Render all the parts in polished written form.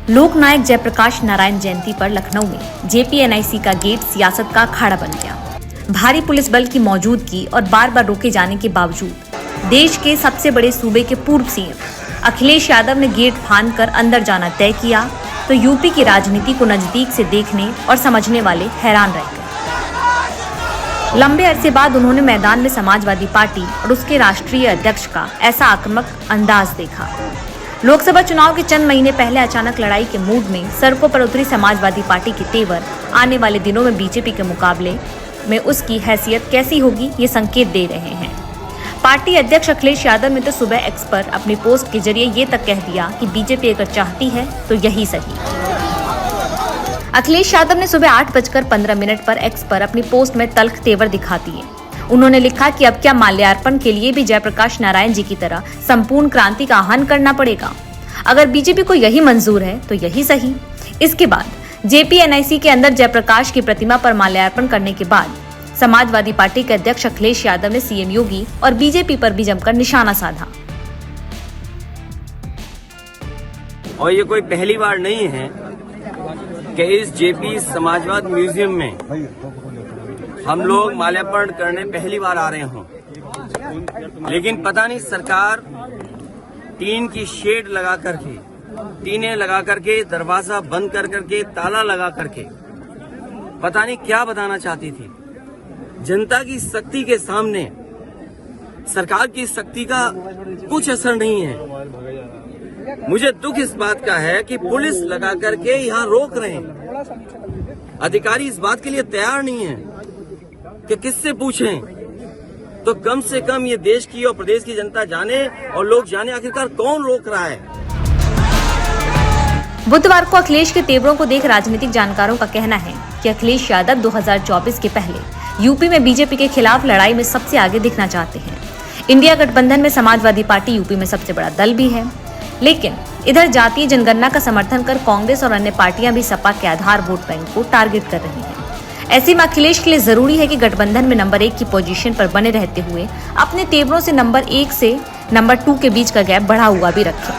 लोकनायक जयप्रकाश नारायण जयंती पर लखनऊ में जेपीएनआईसी का गेट सियासत का अखाड़ा बन गया। भारी पुलिस बल की मौजूदगी और बार बार रोके जाने के बावजूद देश के सबसे बड़े सूबे के पूर्व सीएम अखिलेश यादव ने गेट फांदकर अंदर जाना तय किया तो यूपी की राजनीति को नजदीक से देखने और समझने वाले हैरान रह गए। लंबे अरसे बाद उन्होंने मैदान में समाजवादी पार्टी और उसके राष्ट्रीय अध्यक्ष का ऐसा आक्रामक अंदाज देखा। लोकसभा चुनाव के चंद महीने पहले अचानक लड़ाई के मूड में सड़कों पर उतरी समाजवादी पार्टी के तेवर आने वाले दिनों में बीजेपी के मुकाबले में उसकी हैसियत कैसी होगी, ये संकेत दे रहे हैं। पार्टी अध्यक्ष अखिलेश यादव ने तो सुबह एक्स पर अपनी पोस्ट के जरिए ये तक कह दिया कि बीजेपी अगर चाहती है तो यही सही। अखिलेश यादव ने सुबह 8:15 पर एक्स पर अपनी पोस्ट में तल्ख तेवर दिखा दिए। उन्होंने लिखा कि अब क्या माल्यार्पण के लिए भी जयप्रकाश नारायण जी की तरह संपूर्ण क्रांति का आह्वान करना पड़ेगा। अगर बीजेपी को यही मंजूर है तो यही सही। इसके बाद जेपीएनआईसी के अंदर जयप्रकाश की प्रतिमा पर माल्यार्पण करने के बाद समाजवादी पार्टी के अध्यक्ष अखिलेश यादव ने सीएम योगी और बीजेपी पर भी जमकर निशाना साधा। और ये कोई पहली बार नहीं है कि इस जेपी समाजवाद म्यूजियम में हम लोग माल्यार्पण करने पहली बार आ रहे हों, लेकिन पता नहीं सरकार टीन की शेड लगा करके, टीनें लगा करके, दरवाजा बंद कर करके, ताला लगा करके पता नहीं क्या बताना चाहती थी। जनता की शक्ति के सामने सरकार की शक्ति का कुछ असर नहीं है। मुझे दुख इस बात का है कि पुलिस लगा करके यहाँ रोक रहे हैं। अधिकारी इस बात के लिए तैयार नहीं है कि किससे पूछें, तो कम से कम ये देश की और प्रदेश की जनता जाने और लोग जाने आखिरकार कौन रोक रहा है। बुधवार को अखिलेश के तेवरों को देख राजनीतिक जानकारों का कहना है कि अखिलेश यादव 2024 के पहले यूपी में बीजेपी के खिलाफ लड़ाई में सबसे आगे दिखना चाहते हैं। इंडिया गठबंधन में समाजवादी पार्टी यूपी में सबसे बड़ा दल भी है, लेकिन इधर जातीय जनगणना का समर्थन कर कांग्रेस और अन्य पार्टियां भी सपा के आधार वोट बैंक को टारगेट कर रही हैं। ऐसे में अखिलेश के लिए जरूरी है कि गठबंधन में नंबर 1 की पोजीशन पर बने रहते हुए अपने तेवरों से नंबर 1 से नंबर 2 के बीच का गैप बढ़ा हुआ भी रखें।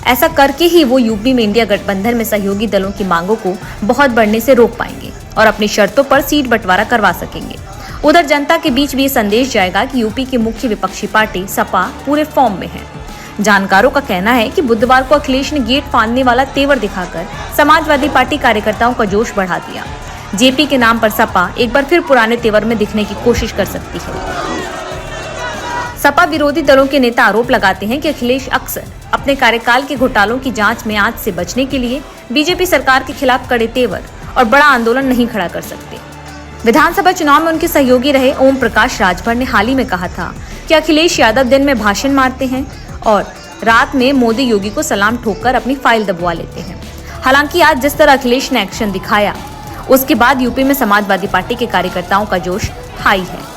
ऐसा करके ही वो यूपी में इंडिया गठबंधन में सहयोगी दलों की मांगों को बहुत बढ़ने से रोक पाएंगे और अपनी शर्तों पर सीट बंटवारा करवा सकेंगे। उधर जनता के बीच भी ये संदेश जाएगा कि यूपी की मुख्य विपक्षी पार्टी सपा पूरे फॉर्म में है। जानकारों का कहना है कि बुधवार को अखिलेश ने गेट फांदने वाला तेवर दिखाकर समाजवादी पार्टी कार्यकर्ताओं का जोश बढ़ा दिया। जेपी के नाम पर सपा एक बार फिर पुराने तेवर में दिखने की कोशिश कर सकती है। सपा विरोधी दलों के नेता आरोप लगाते हैं कि अखिलेश अक्सर अपने कार्यकाल के घोटालों की जांच में आंच से बचने के लिए बीजेपी सरकार के खिलाफ कड़े तेवर और बड़ा आंदोलन नहीं खड़ा कर सकते। विधानसभा चुनाव में उनके सहयोगी रहे ओम प्रकाश राजभर ने हाल ही में कहा था कि अखिलेश यादव दिन में भाषण मारते हैं और रात में मोदी योगी को सलाम ठोककर अपनी फाइल दबवा लेते हैं। हालांकि आज जिस तरह अखिलेश ने एक्शन दिखाया, उसके बाद यूपी में समाजवादी पार्टी के कार्यकर्ताओं का जोश हाई है।